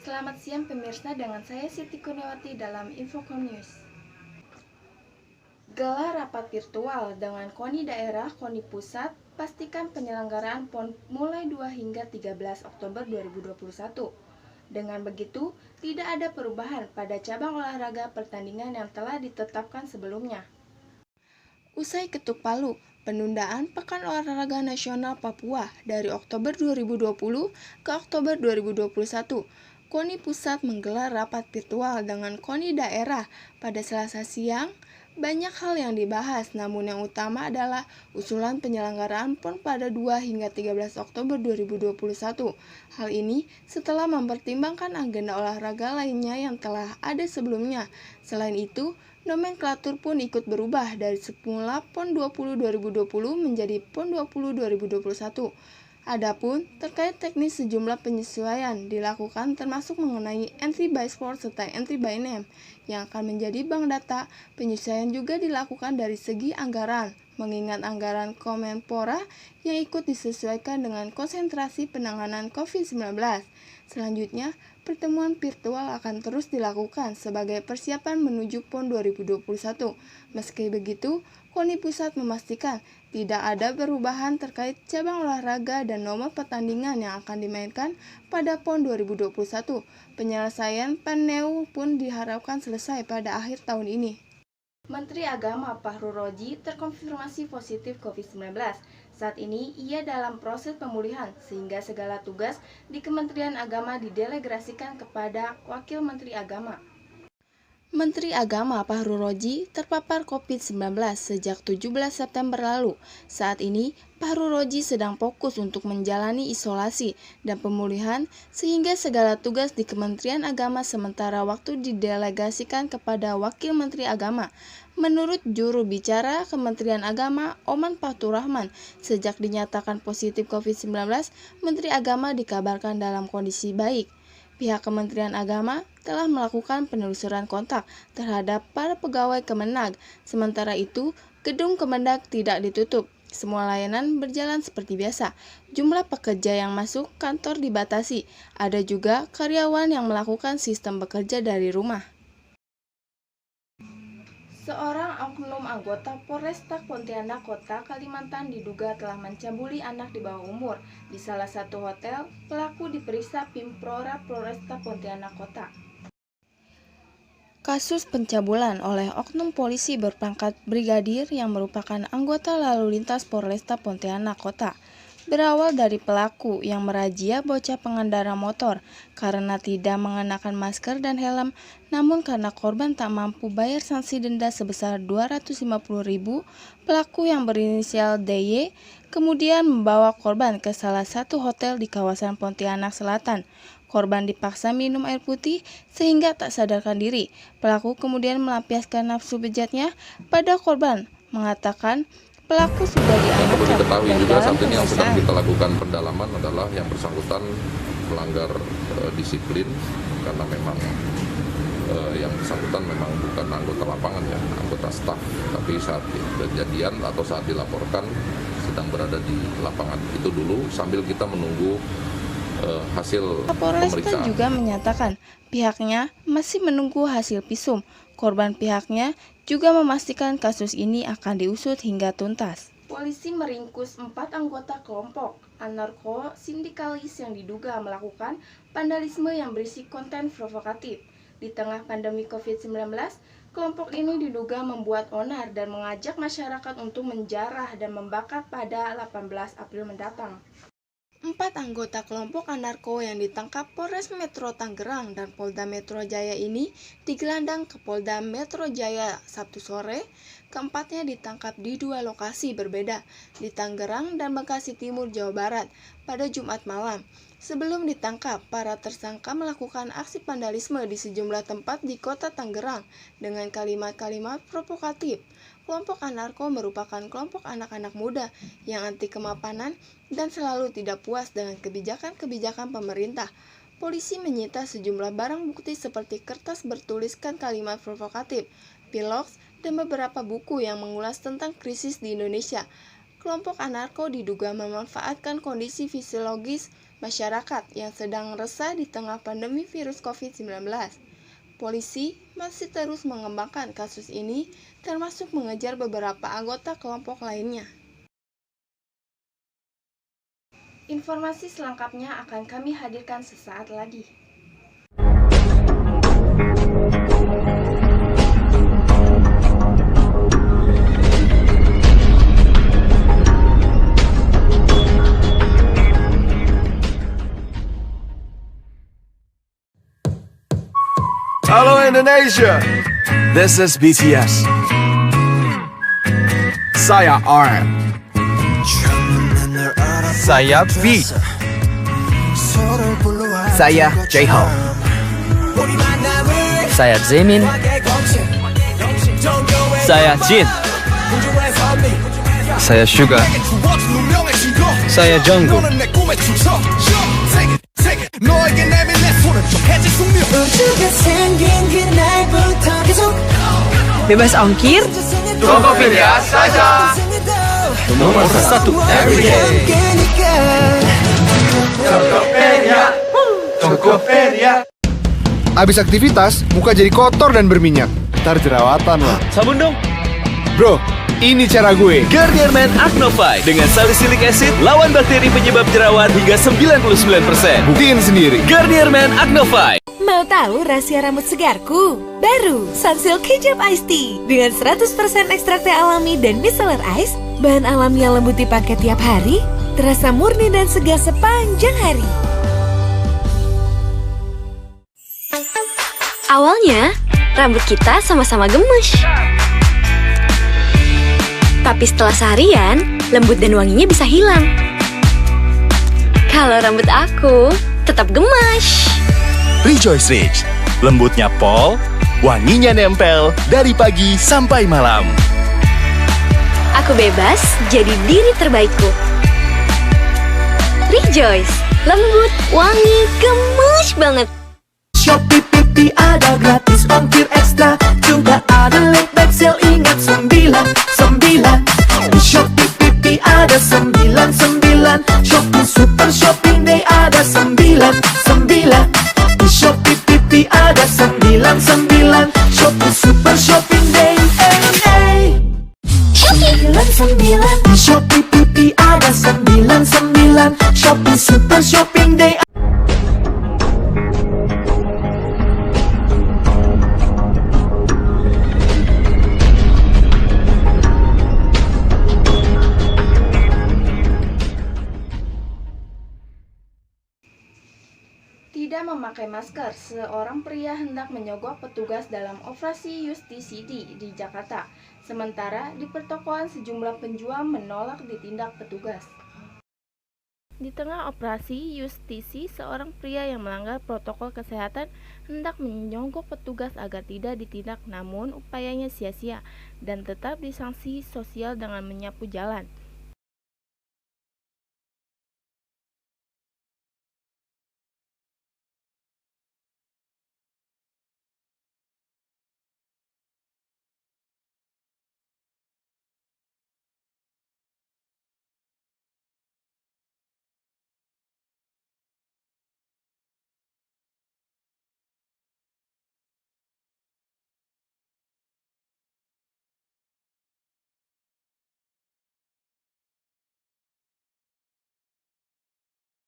Selamat siang pemirsa, dengan saya Siti Kurniawati dalam Infocom News. Gelar rapat virtual dengan KONI daerah, KONI pusat, pastikan penyelenggaraan PON mulai 2 hingga 13 Oktober 2021. Dengan begitu, tidak ada perubahan pada cabang olahraga pertandingan yang telah ditetapkan sebelumnya. Usai ketuk palu, penundaan Pekan Olahraga Nasional Papua dari Oktober 2020 ke Oktober 2021, KONI Pusat menggelar rapat virtual dengan KONI daerah pada Selasa siang. Banyak hal yang dibahas, namun yang utama adalah usulan penyelenggaraan PON pada 2 hingga 13 Oktober 2021. Hal ini setelah mempertimbangkan agenda olahraga lainnya yang telah ada sebelumnya. Selain itu, nomenklatur pun ikut berubah dari semula PON 20 2020 menjadi PON 20 2021. Adapun terkait teknis sejumlah penyesuaian dilakukan termasuk mengenai entry by sport serta entry by name yang akan menjadi bank data. Penyesuaian juga dilakukan dari segi anggaran, mengingat anggaran Kemenpora yang ikut disesuaikan dengan konsentrasi penanganan COVID-19. Selanjutnya, pertemuan virtual akan terus dilakukan sebagai persiapan menuju PON 2021. Meski begitu, KONI Pusat memastikan tidak ada perubahan terkait cabang olahraga dan nomor pertandingan yang akan dimainkan pada PON 2021. Penyelesaian PANEU pun diharapkan selesai pada akhir tahun ini. Menteri Agama Fahru Roji terkonfirmasi positif COVID-19. Saat ini ia dalam proses pemulihan sehingga segala tugas di Kementerian Agama didelegasikan kepada Wakil Menteri Agama. Menteri Agama Fahru Roji terpapar COVID-19 sejak 17 September lalu. Saat ini, Fahru Roji sedang fokus untuk menjalani isolasi dan pemulihan sehingga segala tugas di Kementerian Agama sementara waktu didelegasikan kepada Wakil Menteri Agama. Menurut juru bicara Kementerian Agama, Oman Fathurrahman, sejak dinyatakan positif COVID-19, Menteri Agama dikabarkan dalam kondisi baik. Pihak Kementerian Agama telah melakukan penelusuran kontak terhadap para pegawai Kemenag. Sementara itu, gedung Kemenag tidak ditutup. Semua layanan berjalan seperti biasa. Jumlah pekerja yang masuk kantor dibatasi. Ada juga karyawan yang melakukan sistem bekerja dari rumah. Seorang oknum anggota Polresta Pontianak Kota, Kalimantan diduga telah mencabuli anak di bawah umur. Di salah satu hotel, pelaku diperiksa Pimpora Polresta Pontianak Kota. Kasus pencabulan oleh oknum polisi berpangkat brigadir yang merupakan anggota lalu lintas Polresta Pontianak Kota berawal dari pelaku yang merazia bocah pengendara motor karena tidak mengenakan masker dan helm, namun karena korban tak mampu bayar sanksi denda sebesar 250.000, pelaku yang berinisial DY kemudian membawa korban ke salah satu hotel di kawasan Pontianak Selatan. Korban dipaksa minum air putih sehingga tak sadarkan diri. Pelaku kemudian melampiaskan nafsu bejatnya pada korban, mengatakan pelaku sudah diamankan. Perlu diketahui juga saat ini yang sedang kita lakukan pendalaman adalah yang bersangkutan melanggar disiplin karena memang yang bersangkutan memang bukan anggota lapangan ya, anggota staf, tapi saat kejadian atau saat dilaporkan sedang berada di lapangan. Itu dulu sambil kita menunggu hasil Kapolresta pemeriksaan. juga menyatakan pihaknya masih menunggu hasil visum. Korban pihaknya juga memastikan kasus ini akan diusut hingga tuntas. Polisi meringkus 4 anggota kelompok anarko-sindikalis yang diduga melakukan vandalisme yang berisi konten provokatif. Di tengah pandemi COVID-19, kelompok ini diduga membuat onar dan mengajak masyarakat untuk menjarah dan membakar pada 18 April mendatang. 4 anggota kelompok anarko yang ditangkap Polres Metro Tangerang dan Polda Metro Jaya ini digelandang ke Polda Metro Jaya Sabtu sore. Keempatnya ditangkap di 2 lokasi berbeda, di Tangerang dan Bekasi Timur, Jawa Barat, pada Jumat malam. Sebelum ditangkap, para tersangka melakukan aksi vandalisme di sejumlah tempat di kota Tangerang dengan kalimat-kalimat provokatif. Kelompok anarko merupakan kelompok anak-anak muda yang anti kemapanan dan selalu tidak puas dengan kebijakan-kebijakan pemerintah. Polisi menyita sejumlah barang bukti seperti kertas bertuliskan kalimat provokatif, piloks, dan beberapa buku yang mengulas tentang krisis di Indonesia. Kelompok anarko diduga memanfaatkan kondisi fisiologis masyarakat yang sedang resah di tengah pandemi virus COVID-19. Polisi masih terus mengembangkan kasus ini, termasuk mengejar beberapa anggota kelompok lainnya. Informasi selengkapnya akan kami hadirkan sesaat lagi. Halo Indonesia, this is BTS. Saya RM. Saya V. Saya J-Hope. Saya Zemin. Saya Jin. Saya Suga. Saya Jungkook. Bebas ongkir, Tokopedia saja. Nomor 1 everyday. Tokopedia. Habis aktivitas, muka jadi kotor dan berminyak. Ntar jerawatan loh. Sabun dong. Bro, ini cara gue. Garnier Men Acno Fight dengan salicylic acid lawan bakteri penyebab jerawat hingga 99%. Buktiin sendiri. Garnier Men Acno Fight. Mau tahu rahasia rambut segarku? Baru Sunsilk Hijab Iced Tea dengan 100% ekstrak teh alami dan micellar ice, bahan alami yang lembut dipakai tiap hari, terasa murni dan segar sepanjang hari. Awalnya, rambut kita sama-sama gemes. Tapi setelah seharian, lembut dan wanginya bisa hilang. Kalau rambut aku, tetap gemes. Rejoice Rich, lembutnya pol, wanginya nempel dari pagi sampai malam. Aku bebas jadi diri terbaikku. Rejoice, lembut, wangi, gemes banget. Shopee Pipi ada gratis ongkir ekstra, juga ada late back sale, ingat 99. Di Shopee Pipi ada 99, Shopee Super Shopping Day ada 99. Di Shopee Pipi ada 99, Shopee Super Shopping Day. 99. Di Shopee Pipi ada 99, Shopee Super Shopping Day. Tidak memakai masker, seorang pria hendak menyogok petugas dalam operasi Justisidi di Jakarta. Sementara di pertokoan sejumlah penjual menolak ditindak petugas. Di tengah operasi Justisi, seorang pria yang melanggar protokol kesehatan hendak menyogok petugas agar tidak ditindak, namun upayanya sia-sia dan tetap disanksi sosial dengan menyapu jalan.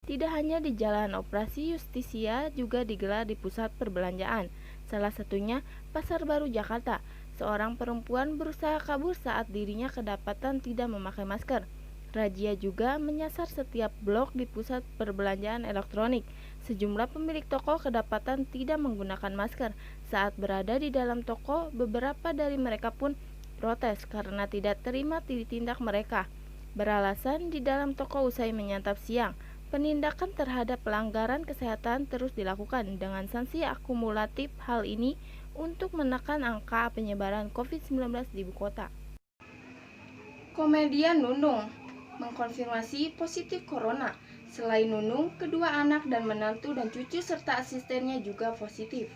Tidak hanya di Jalan Operasi Justisia, juga digelar di pusat perbelanjaan, salah satunya Pasar Baru Jakarta. Seorang perempuan berusaha kabur saat dirinya kedapatan tidak memakai masker. Razia juga menyasar setiap blok di pusat perbelanjaan elektronik. Sejumlah pemilik toko kedapatan tidak menggunakan masker. Saat berada di dalam toko, beberapa dari mereka pun protes karena tidak terima ditindak mereka. Beralasan di dalam toko usai menyantap siang. Penindakan terhadap pelanggaran kesehatan terus dilakukan dengan sanksi akumulatif. Hal ini untuk menekan angka penyebaran COVID-19 di ibu kota. Komedian Nunung mengkonfirmasi positif corona. Selain Nunung, kedua anak dan menantu dan cucu serta asistennya juga positif.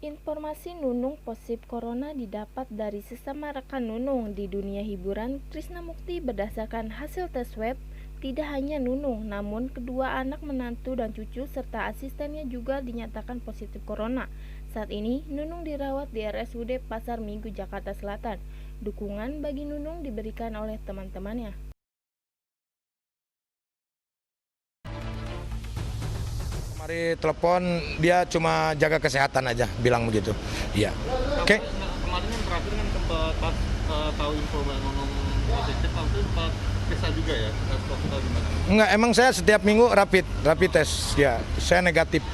Informasi Nunung positif corona didapat dari sesama rekan Nunung di dunia hiburan, Krisna Mukti, berdasarkan hasil tes swab tidak hanya Nunung, namun kedua anak menantu dan cucu serta asistennya juga dinyatakan positif corona. Saat ini, Nunung dirawat di RSUD Pasar Minggu, Jakarta Selatan. Dukungan bagi Nunung diberikan oleh teman-temannya. Kemarin telepon, dia cuma jaga kesehatan aja, bilang begitu. Iya. Oke. Kemarin yang terakhir kan sempat pas tahu info Mbak Nunung positif, waktu sempat periksa juga ya, tes atau gimana? Enggak, emang saya setiap minggu rapid test, ya. Saya negatif.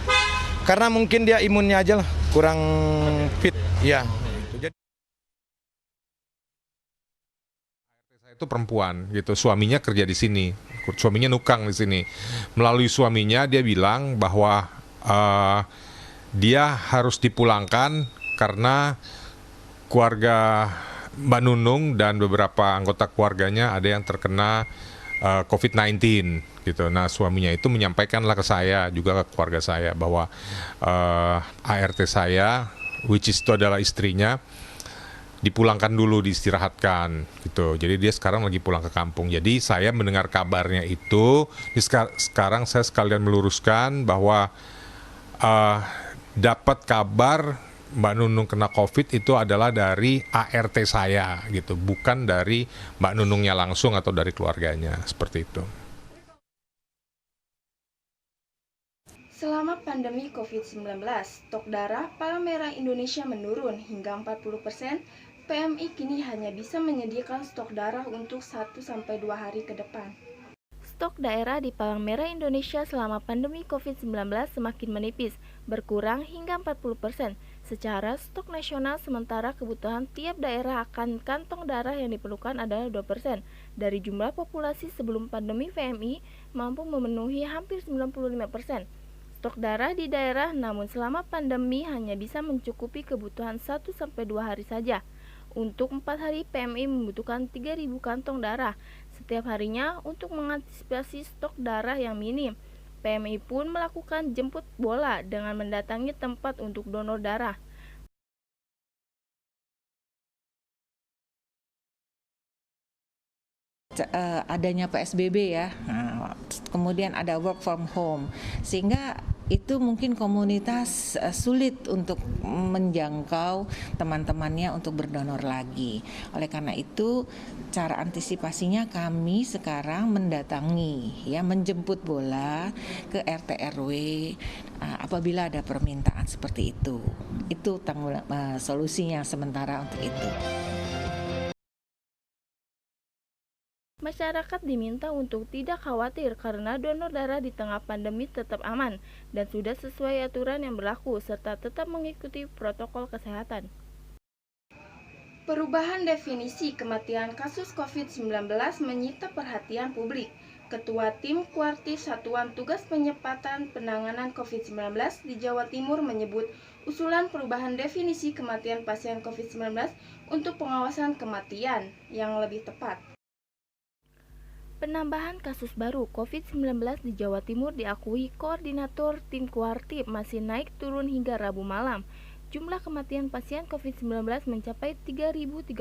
Karena mungkin dia imunnya aja lah, kurang fit, ya. Jadi saya itu perempuan gitu, suaminya kerja di sini, suaminya nukang di sini. Melalui suaminya dia bilang bahwa dia harus dipulangkan karena keluarga Mbak Nunung dan beberapa anggota keluarganya ada yang terkena COVID-19 gitu. Nah, suaminya itu menyampaikanlah ke saya juga ke keluarga saya bahwa ART saya, which is itu adalah istrinya, dipulangkan dulu, diistirahatkan gitu. Jadi dia sekarang lagi pulang ke kampung. Jadi saya mendengar kabarnya itu, sekarang saya sekalian meluruskan bahwa dapat kabar Mbak Nunung kena COVID itu adalah dari ART saya gitu, bukan dari Mbak Nunungnya langsung atau dari keluarganya, seperti itu. Selama pandemi COVID-19, stok darah Palang Merah Indonesia menurun hingga 40%. PMI kini hanya bisa menyediakan stok darah untuk 1-2 hari ke depan. Stok daerah di Palang Merah Indonesia selama pandemi COVID-19 semakin menipis, berkurang hingga 40%. Secara stok nasional, sementara kebutuhan tiap daerah akan kantong darah yang diperlukan adalah 2%. Dari jumlah populasi sebelum pandemi, PMI mampu memenuhi hampir 95%. Stok darah di daerah namun selama pandemi hanya bisa mencukupi kebutuhan 1-2 hari saja. Untuk 4 hari, PMI membutuhkan 3.000 kantong darah setiap harinya untuk mengantisipasi stok darah yang minim. PMI pun melakukan jemput bola dengan mendatangi tempat untuk donor darah. Adanya PSBB ya, kemudian ada work from home, sehingga itu mungkin komunitas sulit untuk menjangkau teman-temannya untuk berdonor lagi. Oleh karena itu, cara antisipasinya kami sekarang mendatangi, ya, menjemput bola ke RT RW apabila ada permintaan seperti itu. Itu solusinya sementara untuk itu. Masyarakat diminta untuk tidak khawatir karena donor darah di tengah pandemi tetap aman dan sudah sesuai aturan yang berlaku serta tetap mengikuti protokol kesehatan. Perubahan definisi kematian kasus COVID-19 menyita perhatian publik. Ketua Tim Kuartif Satuan Tugas Penyekatan Penanganan COVID-19 di Jawa Timur menyebut usulan perubahan definisi kematian pasien COVID-19 untuk pengawasan kematian yang lebih tepat. Penambahan kasus baru COVID-19 di Jawa Timur diakui Koordinator Tim Kuartif masih naik turun hingga Rabu malam. Jumlah kematian pasien COVID-19 mencapai 3.035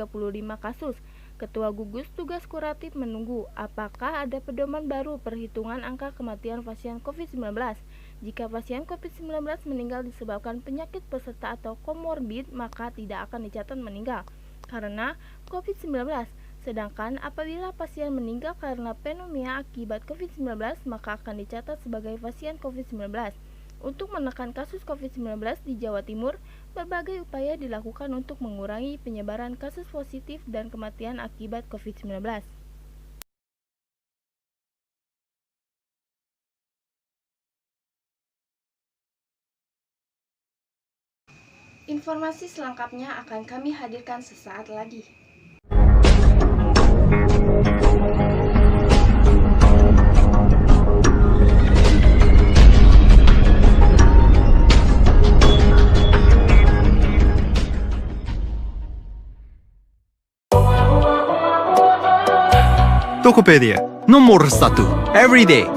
kasus. Ketua Gugus Tugas Kuratif menunggu apakah ada pedoman baru perhitungan angka kematian pasien COVID-19. Jika pasien COVID-19 meninggal disebabkan penyakit peserta atau komorbid, maka tidak akan dicatat meninggal karena COVID-19. Sedangkan apabila pasien meninggal karena pneumonia akibat COVID-19, maka akan dicatat sebagai pasien COVID-19. Untuk menekan kasus COVID-19 di Jawa Timur, berbagai upaya dilakukan untuk mengurangi penyebaran kasus positif dan kematian akibat COVID-19. Informasi selengkapnya akan kami hadirkan sesaat lagi. Tokopedia, nomor 1, everyday.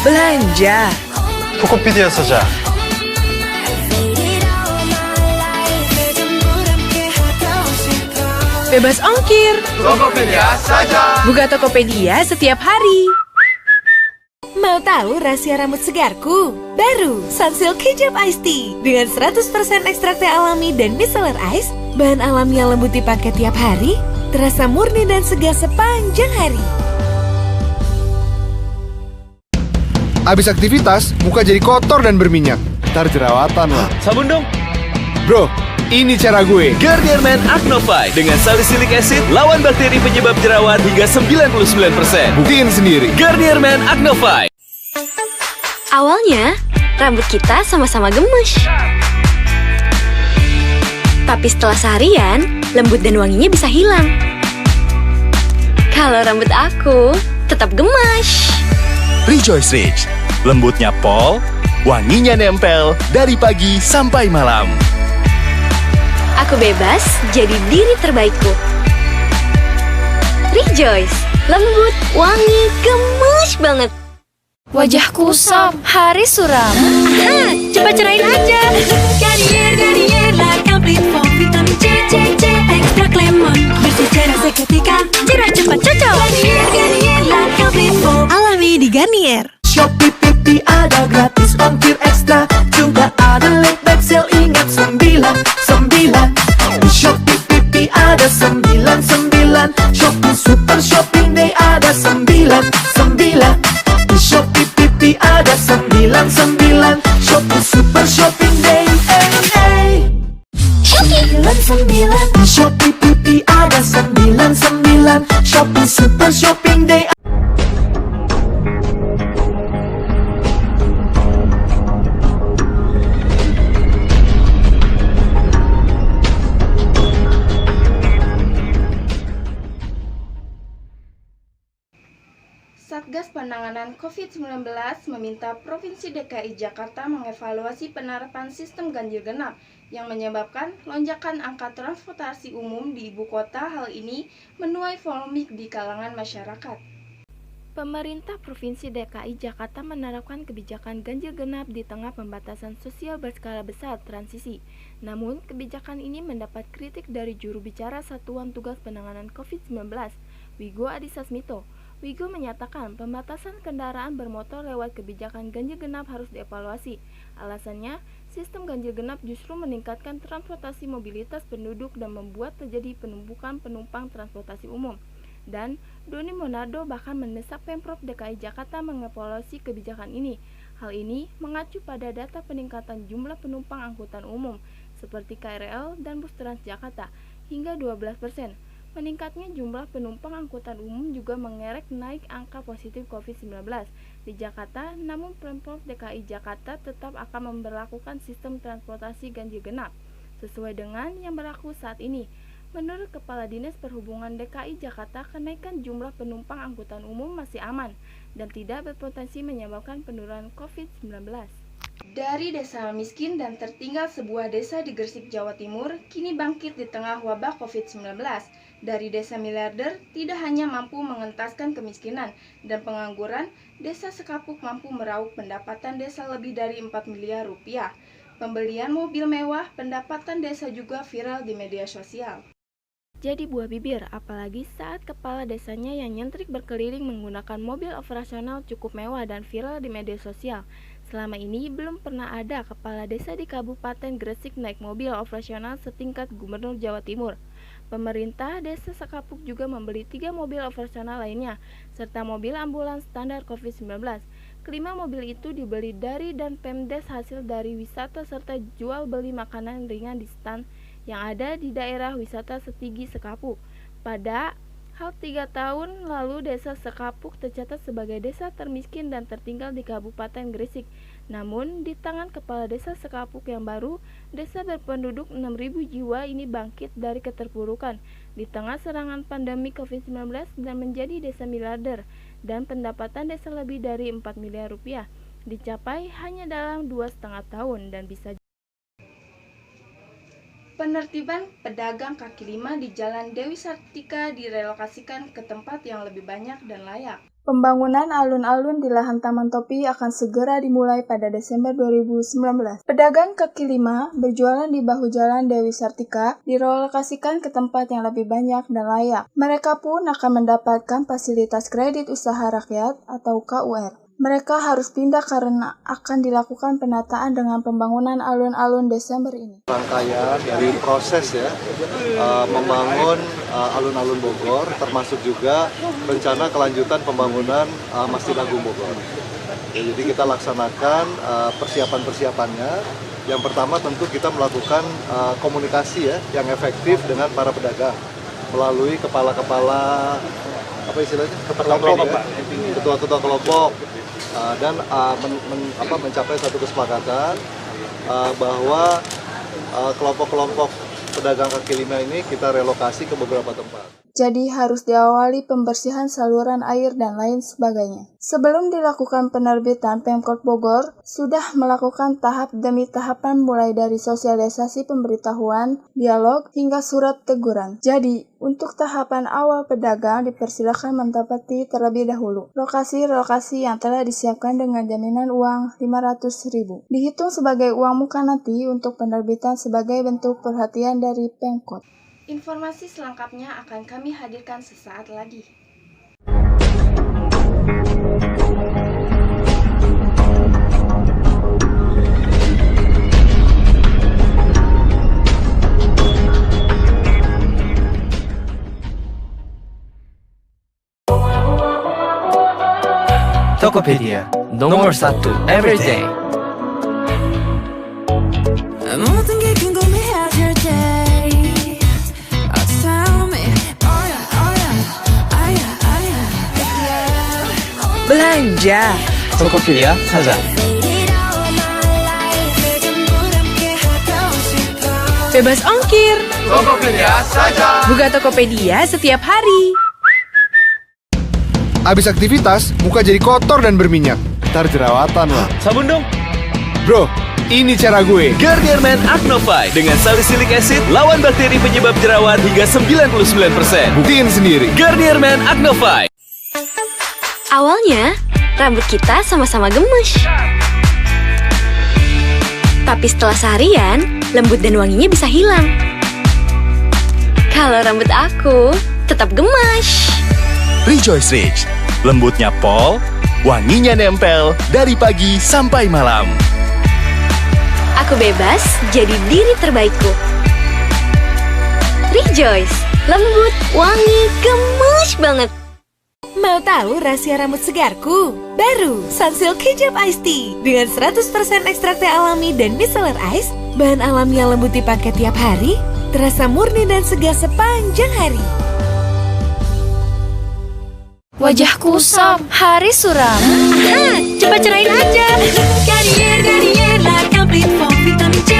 Belanja. Tokopedia saja. Bebas ongkir. Tokopedia saja. Buka Tokopedia setiap hari. Mau tahu rahasia rambut segarku? Baru Sunsilk Hijab Iced Tea dengan 100% ekstrak teh alami dan micellar ice, bahan alami yang lembut dipakai tiap hari, terasa murni dan segar sepanjang hari. Abis aktivitas, muka jadi kotor dan berminyak. Ntar jerawatan lah. Sabun dong. Bro, ini cara gue. Garnier Men Acno Fight dengan salicylic acid lawan bakteri penyebab jerawat hingga 99%. Buktiin sendiri. Garnier Men Acno Fight. Awalnya, rambut kita sama-sama gemes. Tapi setelah seharian, lembut dan wanginya bisa hilang. Kalau rambut aku tetap gemes. Rejoice Ridge, lembutnya pol, wanginya nempel dari pagi sampai malam. Aku bebas jadi diri terbaikku. Rejoice, lembut, wangi, gemes banget. Wajah kusam, hari suram. Cepat cerain aja. Garnier La Complete Foam Vitamin C, ekstrak lemon. Bersih cerah seketika, cerah cepat cocok. Garnier La Complete Foam. Alami di Garnier. Shopee Pipi ada gratis ongkir ekstra. Juga ada late back sale, ingat 99. Di Shopee Pipi ada 99. Shopee Super Shopping Day ada 99. Di Shopee Pipi ada 99. Shopee Super Shopping Day. Shopee 99. Di Shopee Pipi ada 99. Shopee Super Shopping Day. Satgas Penanganan COVID-19 meminta Provinsi DKI Jakarta mengevaluasi penerapan sistem ganjil genap yang menyebabkan lonjakan angka transportasi umum di ibu kota. Hal ini menuai polemik di kalangan masyarakat. Pemerintah Provinsi DKI Jakarta menerapkan kebijakan ganjil genap di tengah pembatasan sosial berskala besar transisi. Namun, kebijakan ini mendapat kritik dari juru bicara Satuan Tugas Penanganan COVID-19, Wigo Adhisa Smito. Wigo menyatakan pembatasan kendaraan bermotor lewat kebijakan ganjil genap harus dievaluasi. Alasannya, sistem ganjil genap justru meningkatkan transportasi mobilitas penduduk dan membuat terjadi penumpukan penumpang transportasi umum. Dan Doni Monardo bahkan mendesak Pemprov DKI Jakarta mengevaluasi kebijakan ini. Hal ini mengacu pada data peningkatan jumlah penumpang angkutan umum seperti KRL dan bus Transjakarta hingga 12%. Meningkatnya jumlah penumpang angkutan umum juga mengerek naik angka positif COVID-19 di Jakarta, namun Pemprov DKI Jakarta tetap akan memberlakukan sistem transportasi ganjil genap sesuai dengan yang berlaku saat ini. Menurut Kepala Dinas Perhubungan DKI Jakarta, kenaikan jumlah penumpang angkutan umum masih aman dan tidak berpotensi menyebabkan penurunan COVID-19. Dari desa miskin dan tertinggal sebuah desa di Gresik, Jawa Timur, kini bangkit di tengah wabah COVID-19. Dari desa miliarder tidak hanya mampu mengentaskan kemiskinan dan pengangguran, desa Sekapuk mampu meraup pendapatan desa lebih dari 4 miliar rupiah. Pembelian mobil mewah, pendapatan desa juga viral di media sosial. Jadi buah bibir, apalagi saat kepala desanya yang nyentrik berkeliling menggunakan mobil operasional cukup mewah dan viral di media sosial. Selama ini belum pernah ada kepala desa di Kabupaten Gresik naik mobil operasional setingkat Gubernur Jawa Timur. Pemerintah desa Sekapuk juga membeli 3 mobil operasional lainnya, serta mobil ambulans standar COVID-19. Kelima mobil itu dibeli dari dan Pemdes hasil dari wisata serta jual beli makanan ringan di stand yang ada di daerah wisata Setigi Sekapuk. Pada 3 tahun lalu desa Sekapuk tercatat sebagai desa termiskin dan tertinggal di Kabupaten Gresik. Namun di tangan kepala desa Sekapuk yang baru, desa berpenduduk 6.000 jiwa ini bangkit dari keterpurukan di tengah serangan pandemi COVID-19 dan menjadi desa miliarder, dan pendapatan desa lebih dari 4 miliar rupiah dicapai hanya dalam 2,5 tahun dan bisa. Penertiban pedagang kaki lima di Jalan Dewi Sartika direlokasikan ke tempat yang lebih banyak dan layak. Pembangunan alun-alun di lahan Taman Topi akan segera dimulai pada Desember 2019. Pedagang kaki lima berjualan di bahu jalan Dewi Sartika direlokasikan ke tempat yang lebih banyak dan layak. Mereka pun akan mendapatkan fasilitas kredit usaha rakyat atau KUR. Mereka harus pindah karena akan dilakukan penataan dengan pembangunan alun-alun Desember ini. Rangkaian dari proses ya, membangun alun-alun Bogor, termasuk juga rencana kelanjutan pembangunan Masjid Agung Bogor. Ya, jadi kita laksanakan persiapan-persiapannya. Yang pertama tentu kita melakukan komunikasi ya, yang efektif dengan para pedagang melalui kepala-kepala apa istilahnya, ketua-ketua kelompok. Dan mencapai satu kesepakatan bahwa kelompok-kelompok pedagang kaki lima ini kita relokasi ke beberapa tempat. Jadi harus diawali pembersihan saluran air dan lain sebagainya. Sebelum dilakukan penerbitan, Pemkot Bogor sudah melakukan tahap demi tahapan mulai dari sosialisasi pemberitahuan, dialog, hingga surat teguran. Jadi, untuk tahapan awal pedagang dipersilakan mentempati terlebih dahulu lokasi-lokasi yang telah disiapkan dengan jaminan uang 500.000. Dihitung sebagai uang muka nanti untuk penerbitan sebagai bentuk perhatian dari Pemkot. Informasi selengkapnya akan kami hadirkan sesaat lagi. Tokopedia, nomor 1 everyday. Belanja Tokopedia saja. Bebas ongkir Tokopedia saja. Buka Tokopedia setiap hari. Abis aktivitas, muka jadi kotor dan berminyak. Ntar jerawatan loh. Sabun dong. Bro, ini cara gue. Garnier Men Acno Fight dengan salicylic acid lawan bakteri penyebab jerawat hingga 99%. Buktiin sendiri. Garnier Men Acno Fight. Awalnya, rambut kita sama-sama gemes. Tapi setelah seharian, lembut dan wanginya bisa hilang. Kalau rambut aku tetap gemes. Rejoice Ridge, lembutnya pol, wanginya nempel dari pagi sampai malam. Aku bebas jadi diri terbaikku. Rejoice, lembut, wangi, gemes banget. Mau tahu rahasia rambut segarku? Baru Sunsilk Hijab Iced Tea dengan 100% ekstrak teh alami dan micellar ice, bahan alami yang lembut dipakai tiap hari, terasa murni dan segar sepanjang hari. Wajah kusam, hari suram. Aha, cepat cerain aja. Garnier La Complete Foam Vitamin C,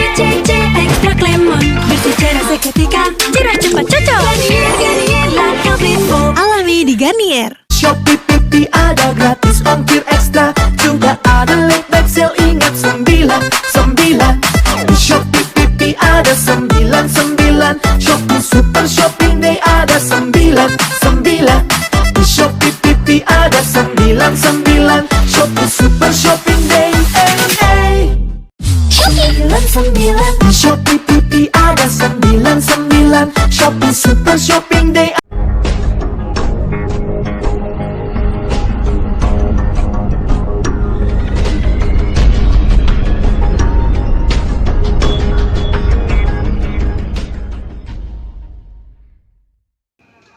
Extract Lemon. Bersih cerah seketika, cerah cepat cocok. Garnier La Complete Foam. Alami di Garnier. Shopee Pipi ada gratis ongkir ekstra. Juga ada late back sale, ingat 99. Di Shopee Pipi ada 99. Shopee Super Shopping Day ada 99. Di Shopee Pipi ada 99. Shopee Super Shopping Day. Shopee 99. Di Shopee Pipi ada 99. Shopee Super Shopping Day.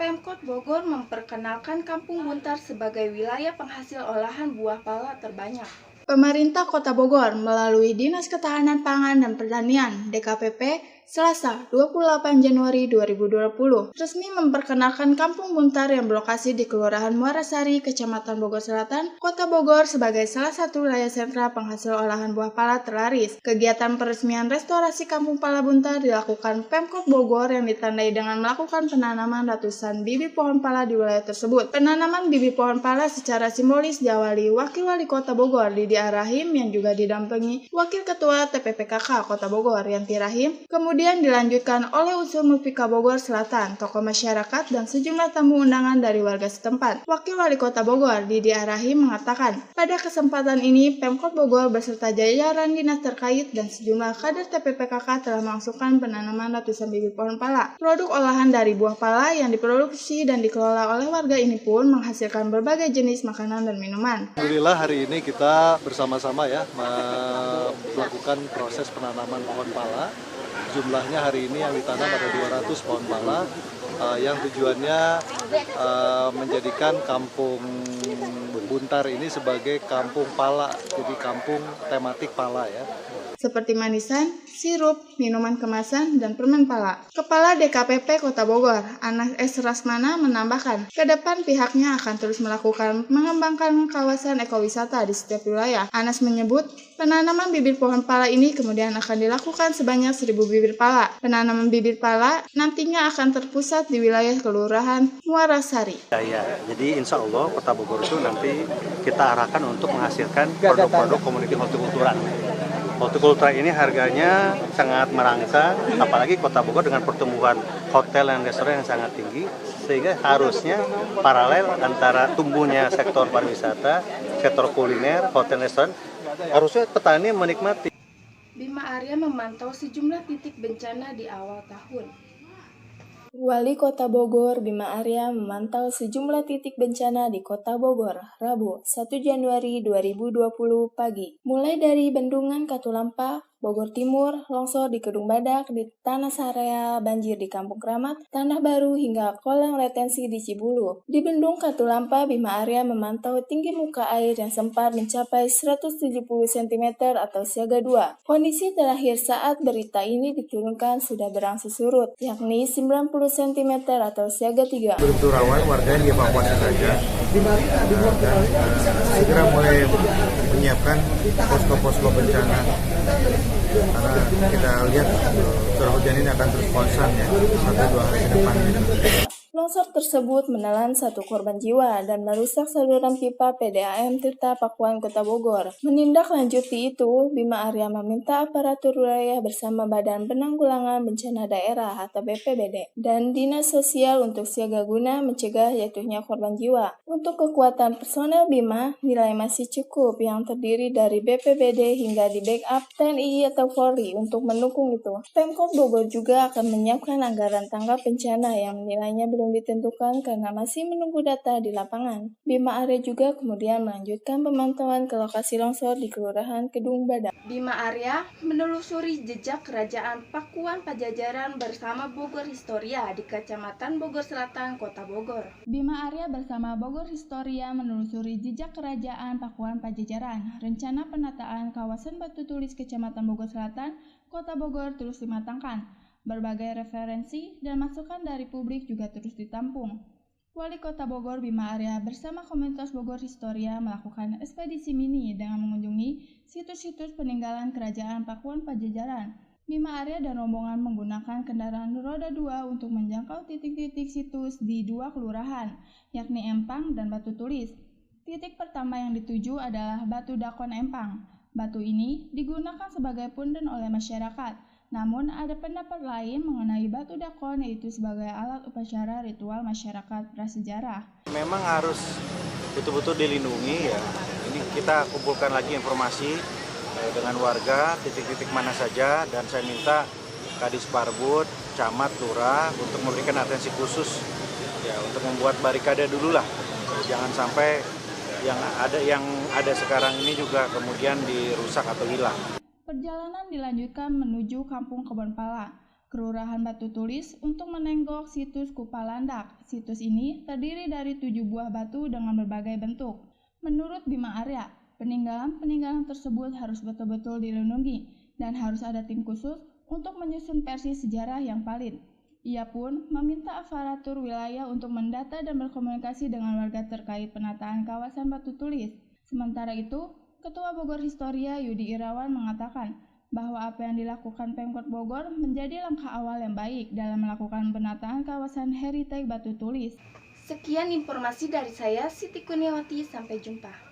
Pemkot Bogor memperkenalkan Kampung Buntar sebagai wilayah penghasil olahan buah pala terbanyak. Pemerintah Kota Bogor melalui Dinas Ketahanan Pangan dan Pertanian (DKPP) Selasa 28 Januari 2020 resmi memperkenalkan Kampung Buntar yang berlokasi di Kelurahan Muarasari, Kecamatan Bogor Selatan, Kota Bogor sebagai salah satu wilayah sentra penghasil olahan buah pala terlaris. Kegiatan peresmian restorasi Kampung Pala Buntar dilakukan Pemkot Bogor yang ditandai dengan melakukan penanaman ratusan bibit pohon pala di wilayah tersebut. Penanaman bibit pohon pala secara simbolis diawali Wakil Wali Kota Bogor Didi Rahim yang juga didampingi Wakil Ketua TPPKK Kota Bogor Yanti Rahim. Kemudian Kemudian dilanjutkan oleh unsur Mufika Bogor Selatan, tokoh masyarakat, dan sejumlah tamu undangan dari warga setempat. Wakil Wali Kota Bogor, Didi Arahim, mengatakan, pada kesempatan ini Pemkot Bogor beserta jajaran dinas terkait dan sejumlah kader TPPKK telah melangsungkan penanaman ratusan bibit pohon pala. Produk olahan dari buah pala yang diproduksi dan dikelola oleh warga ini pun menghasilkan berbagai jenis makanan dan minuman. Alhamdulillah hari ini kita bersama-sama ya melakukan proses penanaman pohon pala. Jumlahnya hari ini yang ditanam ada 200 pohon pala yang tujuannya menjadikan kampung Buntar ini sebagai kampung pala, jadi kampung tematik pala ya. Seperti manisan, sirup, minuman kemasan, dan permen pala. Kepala DKPP Kota Bogor, Anas S. Rasmana, menambahkan, ke depan pihaknya akan terus melakukan mengembangkan kawasan ekowisata di setiap wilayah. Anas menyebut, penanaman bibit pohon pala ini kemudian akan dilakukan sebanyak 1.000 bibit pala. Penanaman bibit pala nantinya akan terpusat di wilayah Kelurahan Muara Sari. Ya, jadi insya Allah Kota Bogor itu nanti kita arahkan untuk menghasilkan produk-produk komoditi hortikultura. Hortikultura ini harganya sangat merangsang, apalagi Kota Bogor dengan pertumbuhan hotel dan restoran yang sangat tinggi, sehingga harusnya paralel antara tumbuhnya sektor pariwisata, sektor kuliner, hotel restoran, harusnya petani menikmati. Bima Arya memantau sejumlah titik bencana di awal tahun. Wali Kota Bogor Bima Arya memantau sejumlah titik bencana di Kota Bogor, Rabu, 1 Januari 2020 pagi. Mulai dari Bendungan Katulampa, Bogor Timur, longsor di Kedung Badak, di Tanah Sarea, banjir di Kampung Kramat, Tanah Baru, hingga kolam retensi di Cibulu. Di Bendung Katulampa, Bima Arya memantau tinggi muka air yang sempat mencapai 170 cm atau siaga 2. Kondisi terakhir saat berita ini diturunkan sudah berangsur surut, yakni 90 cm atau siaga 3. Betul rawan, warga yang dievakuasi saja. Segera mulai menyiapkan posko-posko bencana. Karena kita lihat curah hujan ini akan terus konstan ya, 1-2 hari ke depan. Longsor tersebut menelan 1 korban jiwa dan merusak saluran pipa PDAM Tirta Pakuan Kota Bogor. Menindaklanjuti itu, Bima Arya meminta aparatur wilayah bersama Badan Penanggulangan Bencana Daerah atau BPBD dan Dinas Sosial untuk siaga guna mencegah jatuhnya korban jiwa. Untuk kekuatan personel Bima, nilai masih cukup yang terdiri dari BPBD hingga di backup TNI atau Polri untuk mendukung itu. Pemkot Bogor juga akan menyiapkan anggaran tanggap bencana yang nilainya belum ditentukan karena masih menunggu data di lapangan. Bima Arya juga kemudian melanjutkan pemantauan ke lokasi longsor di Kelurahan Kedung Badak. Bima Arya menelusuri jejak Kerajaan Pakuan Pajajaran bersama Bogor Historia di Kecamatan Bogor Selatan, Kota Bogor. Bima Arya bersama Bogor Historia menelusuri jejak Kerajaan Pakuan Pajajaran. Rencana penataan kawasan Batu Tulis Kecamatan Bogor Selatan, Kota Bogor terus dimatangkan. Berbagai referensi dan masukan dari publik juga terus ditampung. Wali Kota Bogor Bima Arya bersama komunitas Bogor Historia melakukan ekspedisi mini dengan mengunjungi situs-situs peninggalan Kerajaan Pakuan Pajajaran. Bima Arya dan rombongan menggunakan kendaraan roda 2 untuk menjangkau titik-titik situs di 2 kelurahan, yakni Empang dan Batu Tulis. Titik pertama yang dituju adalah Batu Dakon Empang. Batu ini digunakan sebagai punden oleh masyarakat. Namun ada pendapat lain mengenai batu dakon yaitu sebagai alat upacara ritual masyarakat prasejarah. Memang harus betul-betul dilindungi ya. Ini kita kumpulkan lagi informasi dengan warga titik-titik mana saja dan saya minta Kadis Parbud, Camat, Lurah untuk memberikan atensi khusus ya untuk membuat barikade dulu lah. Jangan sampai yang ada sekarang ini juga kemudian dirusak atau hilang. Perjalanan dilanjutkan menuju Kampung Kebon Pala, Kelurahan Batu Tulis untuk menenggok situs Kupalandak. Situs ini terdiri dari 7 buah batu dengan berbagai bentuk. Menurut Bima Arya, peninggalan-peninggalan tersebut harus betul-betul dilindungi dan harus ada tim khusus untuk menyusun versi sejarah yang valid. Ia pun meminta aparatur wilayah untuk mendata dan berkomunikasi dengan warga terkait penataan kawasan Batu Tulis. Sementara itu, Ketua Bogor Historia Yudi Irawan mengatakan bahwa apa yang dilakukan Pemkot Bogor menjadi langkah awal yang baik dalam melakukan penataan kawasan heritage Batu Tulis. Sekian informasi dari saya, Siti Kurniawati. Sampai jumpa.